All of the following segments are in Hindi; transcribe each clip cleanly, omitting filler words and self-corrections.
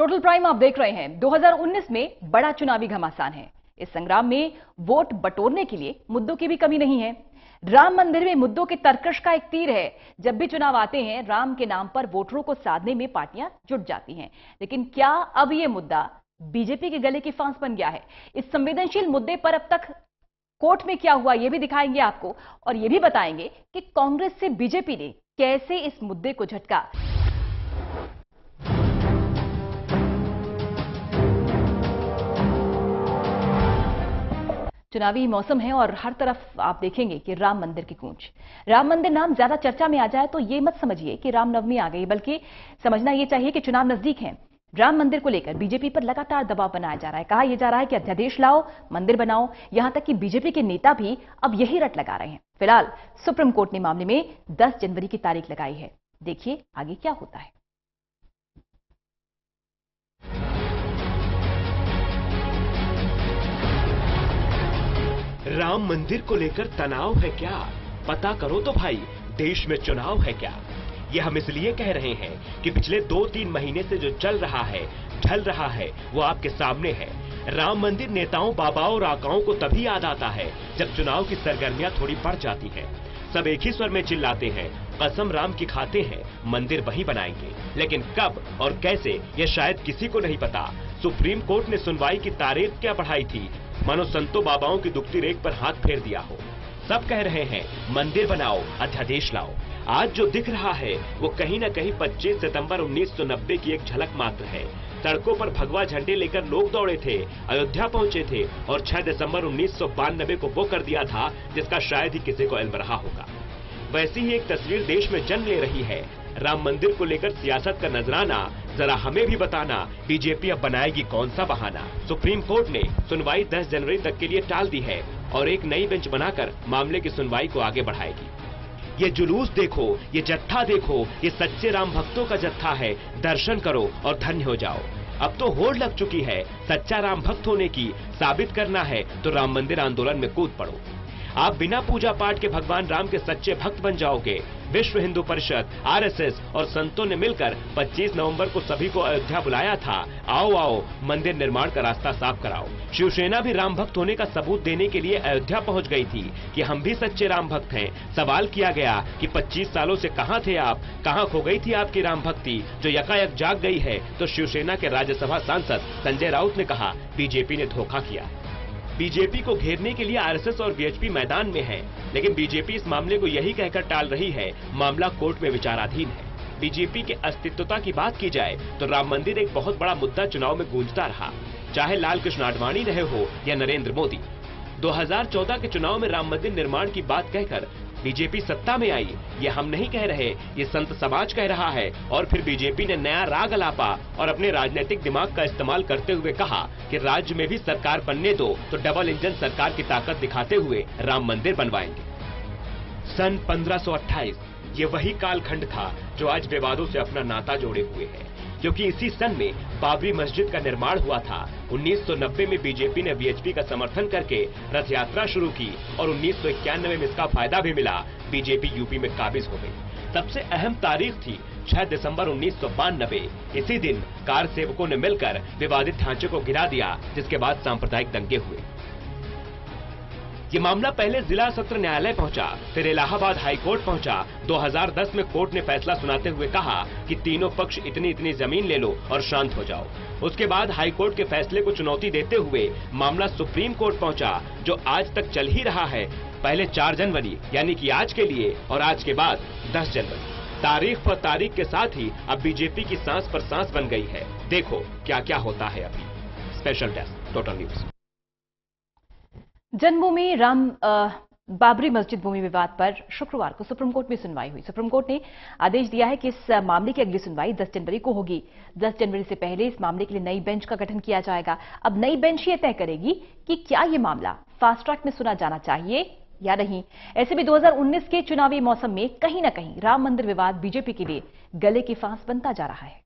टोटल प्राइम आप देख रहे हैं। 2019 में बड़ा चुनावी घमासान है। इस संग्राम में वोट बटोरने के लिए मुद्दों की भी कमी नहीं है। राम मंदिर में मुद्दों के तर्कश का एक तीर है। जब भी चुनाव आते हैं, राम के नाम पर वोटरों को साधने में पार्टियां जुट जाती हैं। लेकिन क्या अब यह मुद्दा बीजेपी के गले की फांस बन गया है? इस संवेदनशील मुद्दे पर अब तक कोर्ट में क्या हुआ, यह भी दिखाएंगे आपको, और यह भी बताएंगे कि कांग्रेस से बीजेपी ने कैसे इस मुद्दे को झटका। चुनावी मौसम है और हर तरफ आप देखेंगे कि राम मंदिर की गूंज। राम मंदिर नाम ज्यादा चर्चा में आ जाए तो ये मत समझिए कि रामनवमी आ गई, बल्कि समझना यह चाहिए कि चुनाव नजदीक है। राम मंदिर को लेकर बीजेपी पर लगातार दबाव बनाया जा रहा है। कहा यह जा रहा है कि अध्यादेश लाओ, मंदिर बनाओ। यहां तक कि बीजेपी के नेता भी अब यही रट लगा रहे हैं। फिलहाल सुप्रीम कोर्ट ने मामले में 10 जनवरी की तारीख लगाई है। देखिए आगे क्या होता है। राम मंदिर को लेकर तनाव है क्या? पता करो तो भाई, देश में चुनाव है क्या? ये हम इसलिए कह रहे हैं कि पिछले 2-3 महीने से जो चल रहा है, ढल रहा है, वो आपके सामने है। राम मंदिर नेताओं, बाबाओं और आकाओं को तभी याद आता है जब चुनाव की सरगर्मियां थोड़ी बढ़ जाती हैं। सब एक ही स्वर में चिल्लाते हैं, कसम राम की खाते हैं, मंदिर वहीं बनाएंगे। लेकिन कब और कैसे, ये शायद किसी को नहीं पता। सुप्रीम कोर्ट ने सुनवाई की तारीख क्या बढ़ाई थी, मानो संतों बाबाओं की दुखती रेख पर हाथ फेर दिया हो। सब कह रहे हैं मंदिर बनाओ, अध्यादेश लाओ। आज जो दिख रहा है वो कहीं न कहीं 25 सितंबर 1990 की एक झलक मात्र है। सड़कों पर भगवा झंडे लेकर लोग दौड़े थे, अयोध्या पहुंचे थे और 6 दिसंबर 1992 को वो कर दिया था जिसका शायद ही किसी को इल्म रहा होगा। वैसी ही एक तस्वीर देश में जन्म ले रही है। राम मंदिर को लेकर सियासत का नजराना, जरा हमें भी बताना, बीजेपी अब बनाएगी कौन सा बहाना? सुप्रीम कोर्ट ने सुनवाई 10 जनवरी तक के लिए टाल दी है और एक नई बेंच बनाकर मामले की सुनवाई को आगे बढ़ाएगी। ये जुलूस देखो, ये जत्था देखो, ये सच्चे राम भक्तों का जत्था है। दर्शन करो और धन्य हो जाओ। अब तो होड़ लग चुकी है सच्चा राम भक्त होने की। साबित करना है तो राम मंदिर आंदोलन में कूद पड़ो। आप बिना पूजा पाठ के भगवान राम के सच्चे भक्त बन जाओगे। विश्व हिंदू परिषद, आरएसएस और संतों ने मिलकर 25 नवंबर को सभी को अयोध्या बुलाया था। आओ आओ, मंदिर निर्माण का रास्ता साफ कराओ। शिवसेना भी राम भक्त होने का सबूत देने के लिए अयोध्या पहुंच गई थी कि हम भी सच्चे राम भक्त हैं। सवाल किया गया कि 25 सालों से कहां थे आप, कहां खो गई थी आपकी राम भक्ति जो यकायक जाग गई है? तो शिवसेना के राज्यसभा सांसद संजय राउत ने कहा, बीजेपी ने धोखा किया। बीजेपी को घेरने के लिए आरएसएस और वीएचपी मैदान में है, लेकिन बीजेपी इस मामले को यही कहकर टाल रही है, मामला कोर्ट में विचाराधीन है। बीजेपी के अस्तित्वता की बात की जाए तो राम मंदिर एक बहुत बड़ा मुद्दा चुनाव में गूंजता रहा, चाहे लाल कृष्ण आडवाणी रहे हो या नरेंद्र मोदी। 2014 के चुनाव में राम मंदिर निर्माण की बात कहकर बीजेपी सत्ता में आई, ये हम नहीं कह रहे, ये संत समाज कह रहा है। और फिर बीजेपी ने नया राग अलापा और अपने राजनीतिक दिमाग का इस्तेमाल करते हुए कहा कि राज्य में भी सरकार बनने दो तो डबल इंजन सरकार की ताकत दिखाते हुए राम मंदिर बनवाएंगे। सन 1528 ये वही कालखंड था जो आज विवादों से अपना नाता जोड़े हुए है, क्योंकि इसी सन में बाबरी मस्जिद का निर्माण हुआ था। 1990 में बीजेपी ने वीएचपी का समर्थन करके रथ यात्रा शुरू की और 1991 में इसका फायदा भी मिला। बीजेपी यूपी में काबिज हो गई। सबसे अहम तारीख थी 6 दिसंबर 1992। इसी दिन कार सेवकों ने मिलकर विवादित ढांचे को गिरा दिया, जिसके बाद सांप्रदायिक दंगे हुए। ये मामला पहले जिला सत्र न्यायालय पहुंचा, फिर इलाहाबाद हाई कोर्ट पहुंचा। 2010 में कोर्ट ने फैसला सुनाते हुए कहा कि तीनों पक्ष इतनी इतनी जमीन ले लो और शांत हो जाओ। उसके बाद हाई कोर्ट के फैसले को चुनौती देते हुए मामला सुप्रीम कोर्ट पहुंचा, जो आज तक चल ही रहा है। पहले 4 जनवरी यानी कि आज के लिए, और आज के बाद 10 जनवरी। तारीख पर तारीख के साथ ही अब बीजेपी की सांस पर सांस बन गई है। देखो क्या क्या होता है अभी। Special desk, total news. जन्मभूमि बाबरी मस्जिद भूमि विवाद पर शुक्रवार को सुप्रीम कोर्ट में सुनवाई हुई। सुप्रीम कोर्ट ने आदेश दिया है कि इस मामले की अगली सुनवाई 10 जनवरी को होगी। 10 जनवरी से पहले इस मामले के लिए नई बेंच का गठन किया जाएगा। अब नई बेंच ये तय करेगी कि क्या ये मामला फास्ट ट्रैक में सुना जाना चाहिए या नहीं। ऐसे भी 2019 के चुनावी मौसम में कहीं ना कहीं राम मंदिर विवाद बीजेपी के लिए गले की फांस बनता जा रहा है।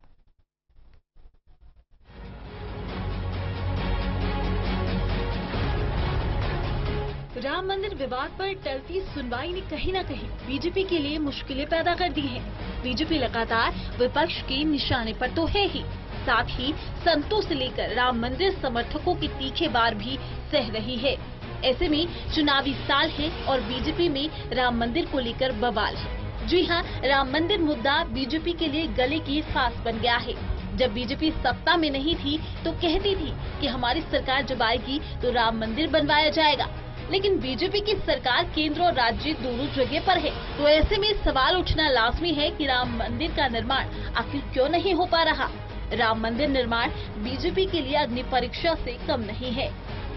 राम मंदिर विवाद पर टलती सुनवाई ने कहीं न कहीं बीजेपी के लिए मुश्किलें पैदा कर दी हैं। बीजेपी लगातार विपक्ष के निशाने पर तो है ही, साथ ही संतों से लेकर राम मंदिर समर्थकों की तीखे वार भी सह रही है। ऐसे में चुनावी साल है और बीजेपी में राम मंदिर को लेकर बवाल है। जी हां, राम मंदिर मुद्दा बीजेपी के लिए गले की फांस बन गया है। जब बीजेपी सत्ता में नहीं थी तो कहती थी कि हमारी सरकार जब आएगी तो राम मंदिर बनवाया जाएगा, लेकिन बीजेपी की सरकार केंद्र और राज्य दोनों जगह पर है। तो ऐसे में सवाल उठना लाजमी है कि राम मंदिर का निर्माण आखिर क्यों नहीं हो पा रहा। राम मंदिर निर्माण बीजेपी के लिए अग्नि परीक्षा से कम नहीं है।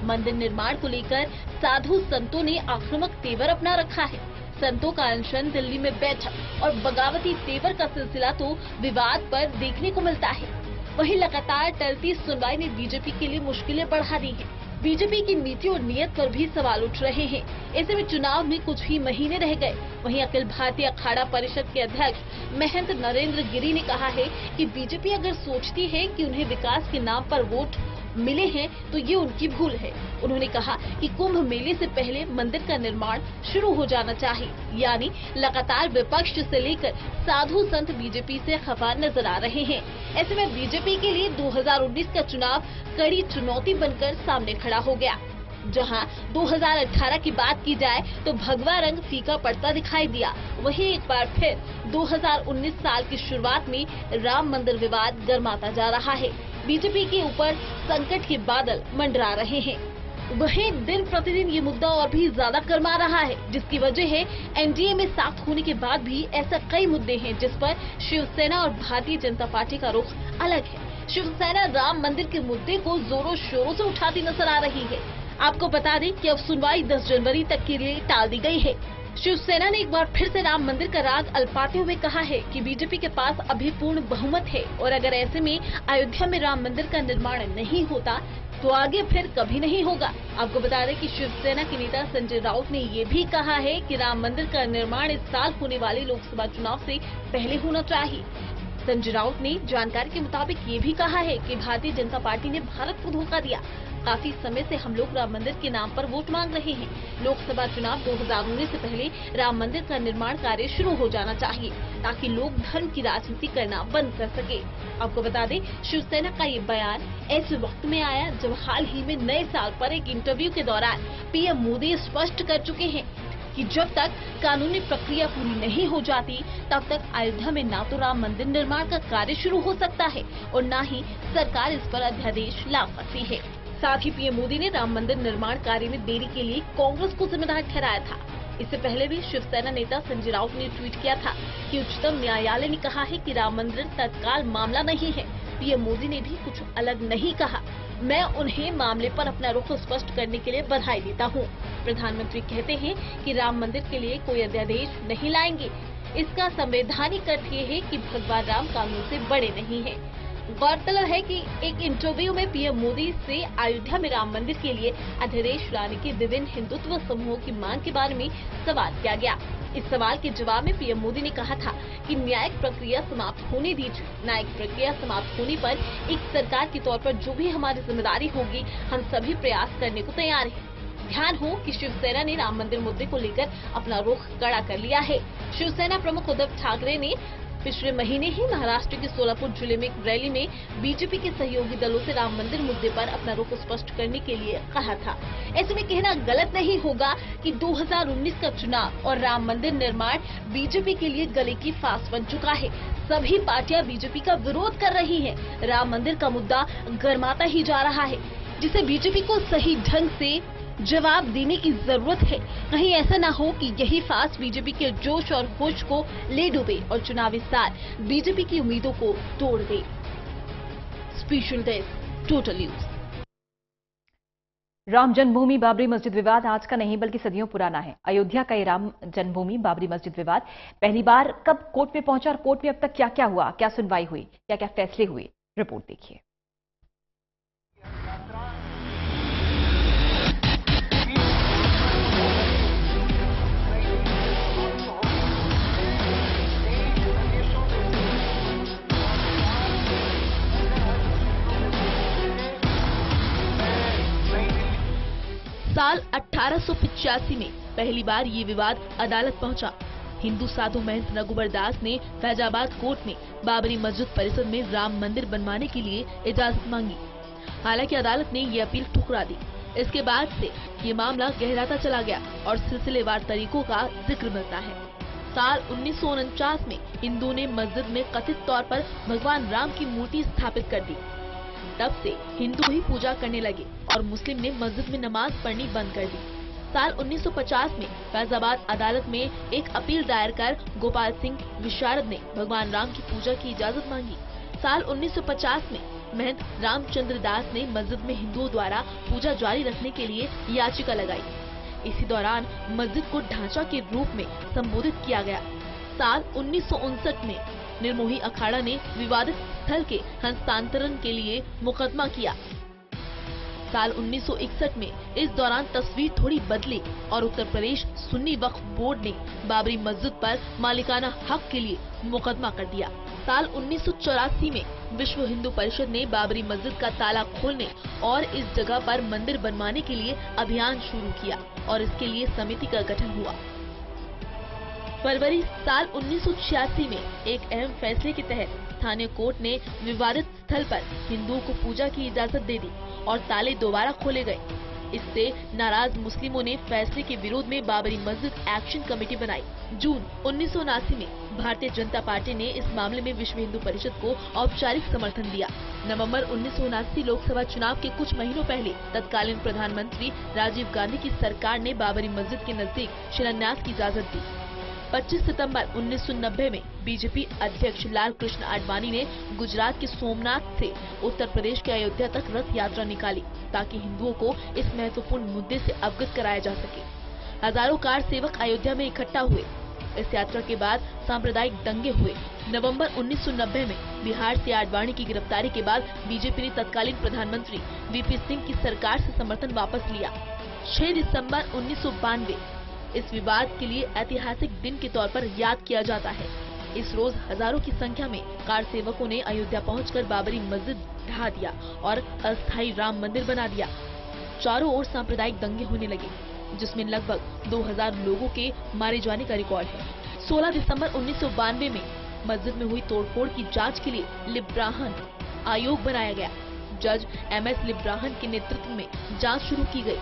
मंदिर निर्माण को लेकर साधु संतों ने आक्रामक तेवर अपना रखा है। संतों का अनशन, दिल्ली में बैठक और बगावती तेवर का सिलसिला तो विवाद पर देखने को मिलता है। वहीं लगातार टलती सुनवाई ने बीजेपी के लिए मुश्किलें बढ़ा दी हैं। बीजेपी की नीति और नीयत पर भी सवाल उठ रहे हैं। ऐसे में चुनाव में कुछ ही महीने रह गए। वहीं अखिल भारतीय अखाड़ा परिषद के अध्यक्ष महंत नरेंद्र गिरी ने कहा है कि बीजेपी अगर सोचती है कि उन्हें विकास के नाम पर वोट मिले हैं तो ये उनकी भूल है। उन्होंने कहा कि कुंभ मेले से पहले मंदिर का निर्माण शुरू हो जाना चाहिए। यानी लगातार विपक्ष से लेकर साधु संत बीजेपी से खफा नजर आ रहे हैं। ऐसे में बीजेपी के लिए 2019 का चुनाव कड़ी चुनौती बनकर सामने खड़ा हो गया। जहां 2018 की बात की जाए तो भगवा रंग फीका पड़ता दिखाई दिया, वहीं एक बार फिर 2019 साल की शुरुआत में राम मंदिर विवाद गर्माता जा रहा है। बीजेपी के ऊपर संकट के बादल मंडरा रहे हैं। वहीं दिन प्रतिदिन ये मुद्दा और भी ज्यादा गर्मा रहा है, जिसकी वजह है एनडीए में साथ होने के बाद भी ऐसे कई मुद्दे हैं जिस पर शिवसेना और भारतीय जनता पार्टी का रुख अलग है। शिवसेना राम मंदिर के मुद्दे को जोरों शोरों से उठाती नजर आ रही है। आपको बता दें कि अब सुनवाई 10 जनवरी तक के लिए टाल दी गई है। शिवसेना ने एक बार फिर से राम मंदिर का राग अल्पाते हुए कहा है कि बीजेपी के पास अभी पूर्ण बहुमत है और अगर ऐसे में अयोध्या में राम मंदिर का निर्माण नहीं होता तो आगे फिर कभी नहीं होगा। आपको बता दें कि शिवसेना के नेता संजय राउत ने ये भी कहा है कि राम मंदिर का निर्माण इस साल होने वाले लोकसभा चुनाव से पहले होना चाहिए। संजय राउत ने जानकारी के मुताबिक ये भी कहा है कि भारतीय जनता पार्टी ने भारत को धोखा दिया। काफी समय से हम लोग राम मंदिर के नाम पर वोट मांग रहे हैं। लोकसभा चुनाव 2019 से पहले राम मंदिर का निर्माण कार्य शुरू हो जाना चाहिए ताकि लोग धर्म की राजनीति करना बंद कर सके। आपको बता दें, शिवसेना का ये बयान ऐसे वक्त में आया जब हाल ही में नए साल पर एक इंटरव्यू के दौरान पीएम मोदी स्पष्ट कर चुके हैं कि जब तक कानूनी प्रक्रिया पूरी नहीं हो जाती तब तक अयोध्या में न तो राम मंदिर निर्माण का कार्य शुरू हो सकता है और न ही सरकार इस पर अध्यादेश ला सकती है। साथ ही पीएम मोदी ने राम मंदिर निर्माण कार्य में देरी के लिए कांग्रेस को जिम्मेदार ठहराया था। इससे पहले भी शिवसेना नेता संजय राउत ने ट्वीट किया था कि उच्चतम न्यायालय ने कहा है कि राम मंदिर तत्काल मामला नहीं है। पीएम मोदी ने भी कुछ अलग नहीं कहा। मैं उन्हें मामले पर अपना रुख स्पष्ट करने के लिए बधाई देता हूं। प्रधानमंत्री कहते हैं कि राम मंदिर के लिए कोई अध्यादेश नहीं लाएंगे। इसका संवैधानिक अर्थ ये है कि भगवान राम कानून से बड़े नहीं हैं। गौरतलब है कि एक इंटरव्यू में पीएम मोदी से अयोध्या में राम मंदिर के लिए अध्यादेश लाने के विभिन्न हिंदुत्व समूहों की मांग के बारे में सवाल किया गया। इस सवाल के जवाब में पीएम मोदी ने कहा था कि न्यायिक प्रक्रिया समाप्त होने दीजिए। न्यायिक प्रक्रिया समाप्त होने पर एक सरकार के तौर पर जो भी हमारी जिम्मेदारी होगी, हम सभी प्रयास करने को तैयार हैं। ध्यान हो कि शिवसेना ने राम मंदिर मुद्दे को लेकर अपना रुख कड़ा कर लिया है। शिवसेना प्रमुख उद्धव ठाकरे ने पिछले महीने ही महाराष्ट्र के सोलापुर जिले में एक रैली में बीजेपी के सहयोगी दलों से राम मंदिर मुद्दे पर अपना रुख स्पष्ट करने के लिए कहा था। ऐसे में कहना गलत नहीं होगा कि 2019 का चुनाव और राम मंदिर निर्माण बीजेपी के लिए गले की फांस बन चुका है। सभी पार्टियां बीजेपी का विरोध कर रही हैं। राम मंदिर का मुद्दा गर्माता ही जा रहा है, जिसे बीजेपी को सही ढंग से जवाब देने की जरूरत है। कहीं ऐसा ना हो कि यही फांस बीजेपी के जोश और होश को ले डूबे और चुनावी साल बीजेपी की उम्मीदों को तोड़ दे। Special desk, total news. Ram Janmabhoomi Babri मस्जिद विवाद आज का नहीं बल्कि सदियों पुराना है। अयोध्या का ये राम जन्मभूमि बाबरी मस्जिद विवाद पहली बार कब कोर्ट में पहुंचा और कोर्ट में अब तक क्या क्या हुआ, क्या सुनवाई हुई, क्या क्या फैसले हुए, रिपोर्ट देखिए। साल 1885 में पहली बार ये विवाद अदालत पहुंचा। हिंदू साधु महंत रघुबर दास ने फैजाबाद कोर्ट में बाबरी मस्जिद परिसर में राम मंदिर बनवाने के लिए इजाजत मांगी। हालांकि अदालत ने ये अपील ठुकरा दी। इसके बाद से ये मामला गहराता चला गया और सिलसिलेवार तरीकों का जिक्र मिलता है। साल 1949 में हिंदू ने मस्जिद में कथित तौर पर भगवान राम की मूर्ति स्थापित कर दी। तब से हिंदू ही पूजा करने लगे और मुस्लिम ने मस्जिद में नमाज पढ़नी बंद कर दी। साल 1950 में फैजाबाद अदालत में एक अपील दायर कर गोपाल सिंह विशारद ने भगवान राम की पूजा की इजाजत मांगी। साल 1950 में महंत रामचंद्र दास ने मस्जिद में हिंदुओं द्वारा पूजा जारी रखने के लिए याचिका लगाई। इसी दौरान मस्जिद को ढांचा के रूप में संबोधित किया गया। साल 1959 में निर्मोही अखाड़ा ने विवादित स्थल के हस्तांतरण के लिए मुकदमा किया। साल 1961 में इस दौरान तस्वीर थोड़ी बदली और उत्तर प्रदेश सुन्नी वक्फ बोर्ड ने बाबरी मस्जिद पर मालिकाना हक के लिए मुकदमा कर दिया। साल 1984 में विश्व हिंदू परिषद ने बाबरी मस्जिद का ताला खोलने और इस जगह पर मंदिर बनवाने के लिए अभियान शुरू किया और इसके लिए समिति का गठन हुआ। फरवरी साल 1986 में एक अहम फैसले के तहत स्थानीय कोर्ट ने विवादित स्थल पर हिंदुओं को पूजा की इजाजत दे दी और ताले दोबारा खोले गए। इससे नाराज मुस्लिमों ने फैसले के विरोध में बाबरी मस्जिद एक्शन कमेटी बनाई। जून 1979 में भारतीय जनता पार्टी ने इस मामले में विश्व हिंदू परिषद को औपचारिक समर्थन दिया। नवंबर 1979 लोकसभा चुनाव के कुछ महीनों पहले तत्कालीन प्रधानमंत्री राजीव गांधी की सरकार ने बाबरी मस्जिद के नजदीक शिलान्यास की इजाजत दी। 25 सितंबर 1990 में बीजेपी अध्यक्ष लाल कृष्ण आडवाणी ने गुजरात के सोमनाथ से उत्तर प्रदेश के अयोध्या तक रथ यात्रा निकाली ताकि हिंदुओं को इस महत्वपूर्ण मुद्दे से अवगत कराया जा सके। हजारों कार सेवक अयोध्या में इकट्ठा हुए। इस यात्रा के बाद सांप्रदायिक दंगे हुए। नवंबर 1990 में बिहार से आडवाणी की गिरफ्तारी के बाद बीजेपी ने तत्कालीन प्रधानमंत्री वीपी सिंह की सरकार से समर्थन वापस लिया। 6 दिसंबर 1992 इस विवाद के लिए ऐतिहासिक दिन के तौर पर याद किया जाता है। इस रोज हजारों की संख्या में कार सेवकों ने अयोध्या पहुंचकर बाबरी मस्जिद ढा दिया और अस्थायी राम मंदिर बना दिया। चारों ओर सांप्रदायिक दंगे होने लगे, जिसमें लगभग 2000 लोगों के मारे जाने का रिकॉर्ड है। 16 दिसंबर 1992 में मस्जिद में हुई तोड़फोड़ की जांच के लिए लिब्राहन आयोग बनाया गया। जज MS लिब्राहन के नेतृत्व में जांच शुरू की गई।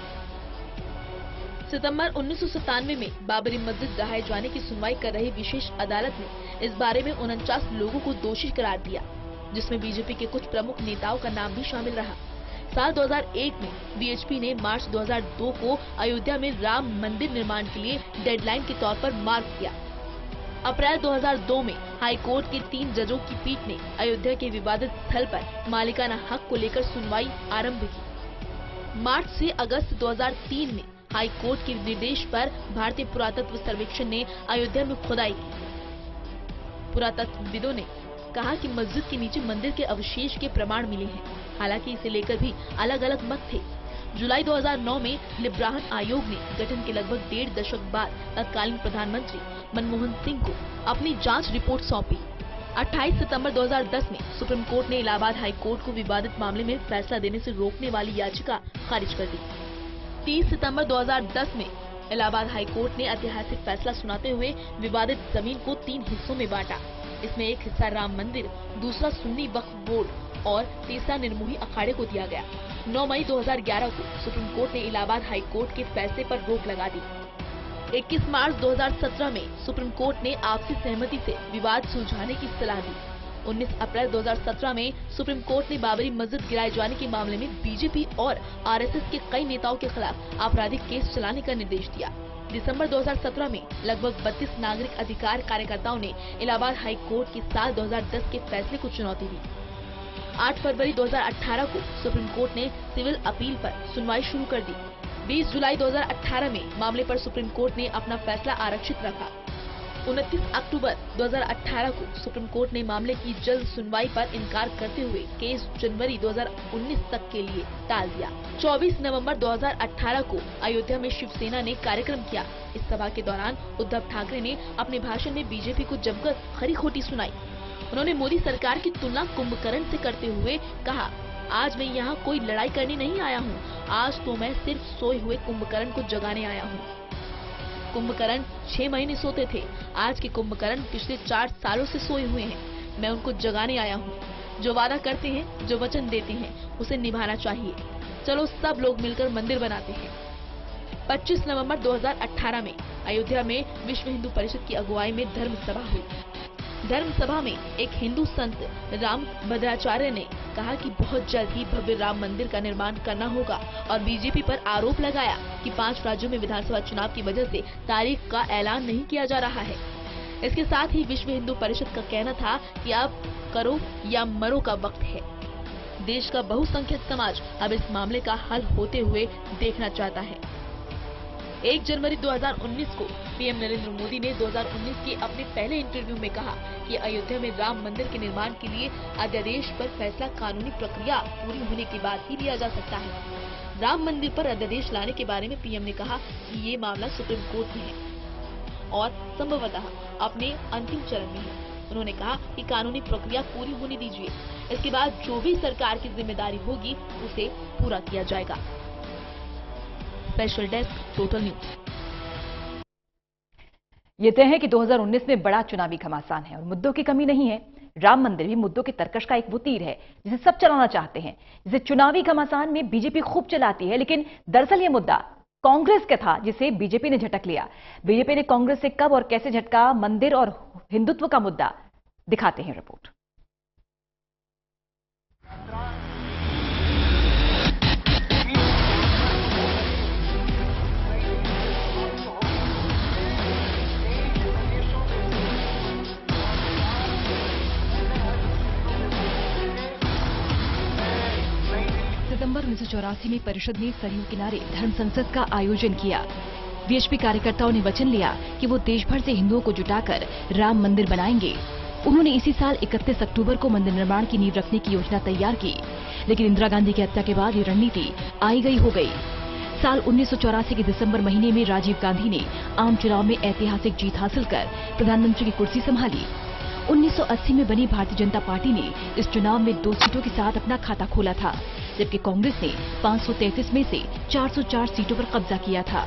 सितंबर 1997 में बाबरी मस्जिद ढहाए जाने की सुनवाई कर रही विशेष अदालत ने इस बारे में 49 लोगों को दोषी करार दिया, जिसमें बीजेपी के कुछ प्रमुख नेताओं का नाम भी शामिल रहा। साल 2001 में बीएचपी ने मार्च 2002 को अयोध्या में राम मंदिर निर्माण के लिए डेडलाइन के तौर पर मार्क किया। अप्रैल 2002 में हाई कोर्ट के 3 जजों की पीठ ने अयोध्या के विवादित स्थल पर मालिकाना हक को लेकर सुनवाई आरंभ की। मार्च से अगस्त 2003 में हाई कोर्ट के निर्देश पर भारतीय पुरातत्व सर्वेक्षण ने अयोध्या में खुदाई की। पुरातत्वविदों ने कहा कि मस्जिद के नीचे मंदिर के अवशेष के प्रमाण मिले हैं। हालांकि इसे लेकर भी अलग अलग मत थे। जुलाई 2009 में लिब्राहन आयोग ने गठन के लगभग 1.5 दशक बाद तत्कालीन प्रधानमंत्री मनमोहन सिंह को अपनी जांच रिपोर्ट सौंपी। 28 सितंबर 2010 में सुप्रीम कोर्ट ने इलाहाबाद हाई कोर्ट को विवादित मामले में फैसला देने से रोकने वाली याचिका खारिज कर दी। 30 सितंबर 2010 में इलाहाबाद हाई कोर्ट ने ऐतिहासिक फैसला सुनाते हुए विवादित जमीन को 3 हिस्सों में बांटा। इसमें एक हिस्सा राम मंदिर, दूसरा सुन्नी वक्फ बोर्ड और तीसरा निर्मोही अखाड़े को दिया गया। 9 मई 2011 को सुप्रीम कोर्ट ने इलाहाबाद हाई कोर्ट के फैसले पर रोक लगा दी। 21 मार्च 2017 में सुप्रीम कोर्ट ने आपसी सहमति से विवाद सुलझाने की सलाह दी। 19 अप्रैल 2017 में सुप्रीम कोर्ट ने बाबरी मस्जिद गिराए जाने के मामले में बीजेपी और आरएसएस के कई नेताओं के खिलाफ आपराधिक केस चलाने का निर्देश दिया। दिसंबर 2017 में लगभग 32 नागरिक अधिकार कार्यकर्ताओं ने इलाहाबाद हाई कोर्ट के साल 2010 के फैसले को चुनौती दी। 8 फरवरी 2018 को सुप्रीम कोर्ट ने सिविल अपील पर सुनवाई शुरू कर दी। 20 जुलाई 2018 में मामले पर सुप्रीम कोर्ट ने अपना फैसला आरक्षित रखा। 29 अक्टूबर 2018 को सुप्रीम कोर्ट ने मामले की जल्द सुनवाई पर इनकार करते हुए केस जनवरी 2019 तक के लिए टाल दिया। 24 नवंबर 2018 को अयोध्या में शिवसेना ने कार्यक्रम किया। इस सभा के दौरान उद्धव ठाकरे ने अपने भाषण में बीजेपी को जमकर खरी खोटी सुनाई। उन्होंने मोदी सरकार की तुलना कुंभकर्ण से करते हुए कहा, आज मैं यहाँ कोई लड़ाई करने नहीं आया हूँ, आज तो मैं सिर्फ सोए हुए कुंभकर्ण को जगाने आया हूँ। कुंभकर्ण 6 महीने सोते थे, आज के कुंभकर्ण पिछले 4 सालों से सोए हुए हैं। मैं उनको जगाने आया हूँ। जो वादा करते हैं, जो वचन देते हैं, उसे निभाना चाहिए। चलो सब लोग मिलकर मंदिर बनाते हैं। 25 नवंबर 2018 में अयोध्या में विश्व हिंदू परिषद की अगुवाई में धर्म सभा हुई। धर्म सभा में एक हिंदू संत राम भद्राचार्य ने कहा कि बहुत जल्द ही भव्य राम मंदिर का निर्माण करना होगा और बीजेपी पर आरोप लगाया कि 5 राज्यों में विधानसभा चुनाव की वजह से तारीख का ऐलान नहीं किया जा रहा है। इसके साथ ही विश्व हिंदू परिषद का कहना था कि अब करो या मरो का वक्त है। देश का बहुसंख्यक समाज अब इस मामले का हल होते हुए देखना चाहता है। 1 जनवरी 2019 को पीएम नरेंद्र मोदी ने 2019 के अपने पहले इंटरव्यू में कहा कि अयोध्या में राम मंदिर के निर्माण के लिए अध्यादेश पर फैसला कानूनी प्रक्रिया पूरी होने के बाद ही लिया जा सकता है। राम मंदिर पर अध्यादेश लाने के बारे में पीएम ने कहा कि ये मामला सुप्रीम कोर्ट में है और संभवतः अपने अंतिम चरण में है। उन्होंने कहा कि कानूनी प्रक्रिया पूरी होने दीजिए, इसके बाद जो भी सरकार की जिम्मेदारी होगी उसे पूरा किया जाएगा। Special desk, total news. ये तय है कि 2019 में बड़ा चुनावी घमासान है और मुद्दों की कमी नहीं है। राम मंदिर भी मुद्दों के तर्कश का एक वो तीर है जिसे सब चलाना चाहते हैं, जिसे चुनावी घमासान में बीजेपी खूब चलाती है। लेकिन दरअसल ये मुद्दा कांग्रेस का था जिसे बीजेपी ने झटक लिया। बीजेपी ने कांग्रेस से कब और कैसे झटका मंदिर और हिंदुत्व का मुद्दा, दिखाते हैं रिपोर्ट। सितंबर 1984 में परिषद ने सरयू किनारे धर्म संसद का आयोजन किया। बीएचपी कार्यकर्ताओं ने वचन लिया कि वो देश भर से हिंदुओं को जुटाकर राम मंदिर बनाएंगे। उन्होंने इसी साल 31 अक्टूबर को मंदिर निर्माण की नींव रखने की योजना तैयार की, लेकिन इंदिरा गांधी की हत्या के बाद ये रणनीति आई गई हो गई। साल 1984 के दिसंबर महीने में राजीव गांधी ने आम चुनाव में ऐतिहासिक जीत हासिल कर प्रधानमंत्री की कुर्सी संभाली। 1980 में बनी भारतीय जनता पार्टी ने इस चुनाव में 2 सीटों के साथ अपना खाता खोला था, जबकि कांग्रेस ने 533 में से 404 सीटों पर कब्जा किया था।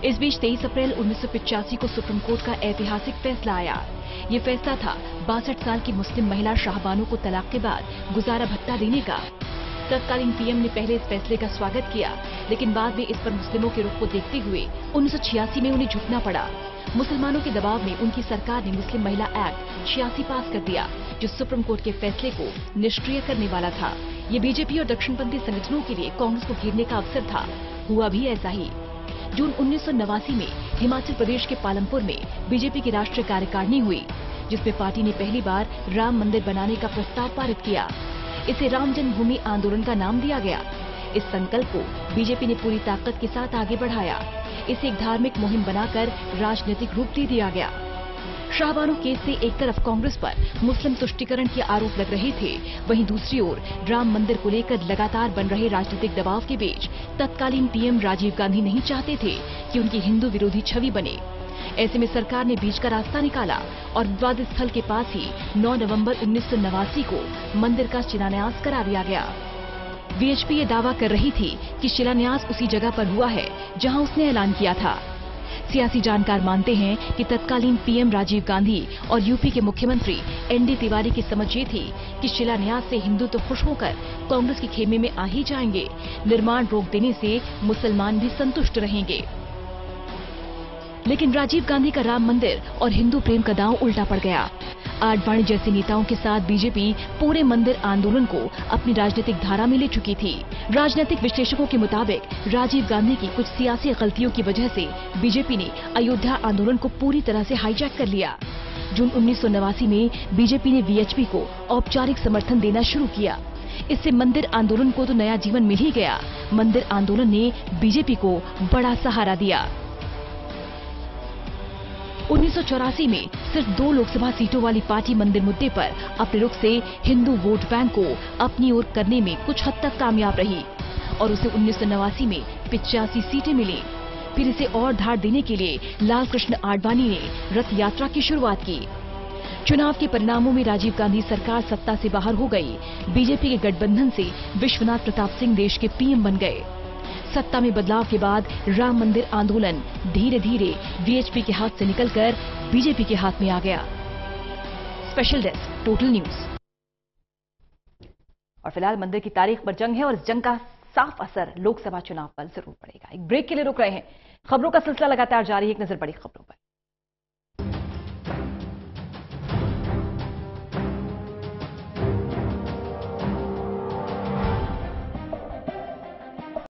इस बीच 23 अप्रैल 1985 को सुप्रीम कोर्ट का ऐतिहासिक फैसला आया। ये फैसला था 62 साल की मुस्लिम महिला शाहबानो को तलाक के बाद गुजारा भत्ता देने का। तत्कालीन पीएम ने पहले इस फैसले का स्वागत किया, लेकिन बाद में इस पर मुस्लिमों के रुख को देखते हुए 1986 में उन्हें झुकना पड़ा। मुसलमानों के दबाव में उनकी सरकार ने मुस्लिम महिला एक्ट 86 पास कर दिया, जो सुप्रीम कोर्ट के फैसले को निष्क्रिय करने वाला था। ये बीजेपी और दक्षिणपंथी संगठनों के लिए कांग्रेस को घेरने का अवसर था। हुआ भी ऐसा ही। जून 1989 में हिमाचल प्रदेश के पालमपुर में बीजेपी की राष्ट्रीय कार्यकारिणी हुई, जिसमें पार्टी ने पहली बार राम मंदिर बनाने का प्रस्ताव पारित किया। इसे राम जन्मभूमि आंदोलन का नाम दिया गया। इस संकल्प को बीजेपी ने पूरी ताकत के साथ आगे बढ़ाया। इसे एक धार्मिक मुहिम बनाकर राजनीतिक रूप दे दिया गया। शाहबानो केस से एक तरफ कांग्रेस पर मुस्लिम तुष्टीकरण के आरोप लग रहे थे, वहीं दूसरी ओर राम मंदिर को लेकर लगातार बन रहे राजनीतिक दबाव के बीच तत्कालीन पीएम राजीव गांधी नहीं चाहते थे कि उनकी हिंदू विरोधी छवि बने। ऐसे में सरकार ने बीच का रास्ता निकाला और विवादित स्थल के पास ही 9 नवंबर 1989 को मंदिर का शिलान्यास करा दिया गया। बीएचपी ये दावा कर रही थी कि शिलान्यास उसी जगह पर हुआ है जहां उसने ऐलान किया था। सियासी जानकार मानते हैं कि तत्कालीन पीएम राजीव गांधी और यूपी के मुख्यमंत्री एनडी तिवारी की समझ ये थी कि शिलान्यास से हिंदू तो खुश होकर कांग्रेस के खेमे में आ ही जाएंगे, निर्माण रोक देने से मुसलमान भी संतुष्ट रहेंगे। लेकिन राजीव गांधी का राम मंदिर और हिंदू प्रेम का दांव उल्टा पड़ गया। आडवाणी जैसे नेताओं के साथ बीजेपी पूरे मंदिर आंदोलन को अपनी राजनीतिक धारा में ले चुकी थी। राजनीतिक विश्लेषकों के मुताबिक राजीव गांधी की कुछ सियासी गलतियों की वजह से बीजेपी ने अयोध्या आंदोलन को पूरी तरह से हाईजैक कर लिया। जून 1989 में बीजेपी ने वीएचपी को औपचारिक समर्थन देना शुरू किया। इससे मंदिर आंदोलन को तो नया जीवन मिल ही गया। मंदिर आंदोलन ने बीजेपी को बड़ा सहारा दिया। 1984 में सिर्फ 2 लोकसभा सीटों वाली पार्टी मंदिर मुद्दे पर अपने रुख से हिंदू वोट बैंक को अपनी ओर करने में कुछ हद तक कामयाब रही और उसे 1989 में 85 सीटें मिली। फिर इसे और धार देने के लिए लाल कृष्ण आडवाणी ने रथ यात्रा की शुरुआत की। चुनाव के परिणामों में राजीव गांधी सरकार सत्ता से बाहर हो गई। बीजेपी के गठबंधन से विश्वनाथ प्रताप सिंह देश के पीएम बन गए। सत्ता में बदलाव के बाद राम मंदिर आंदोलन धीरे धीरे वीएचपी के हाथ से निकलकर बीजेपी के हाथ में आ गया। Special desk, total news. और फिलहाल मंदिर की तारीख पर जंग है और इस जंग का साफ असर लोकसभा चुनाव पर जरूर पड़ेगा। एक ब्रेक के लिए रुक रहे हैं। खबरों का सिलसिला लगातार जारी है। एक नजर बड़ी खबरों पर।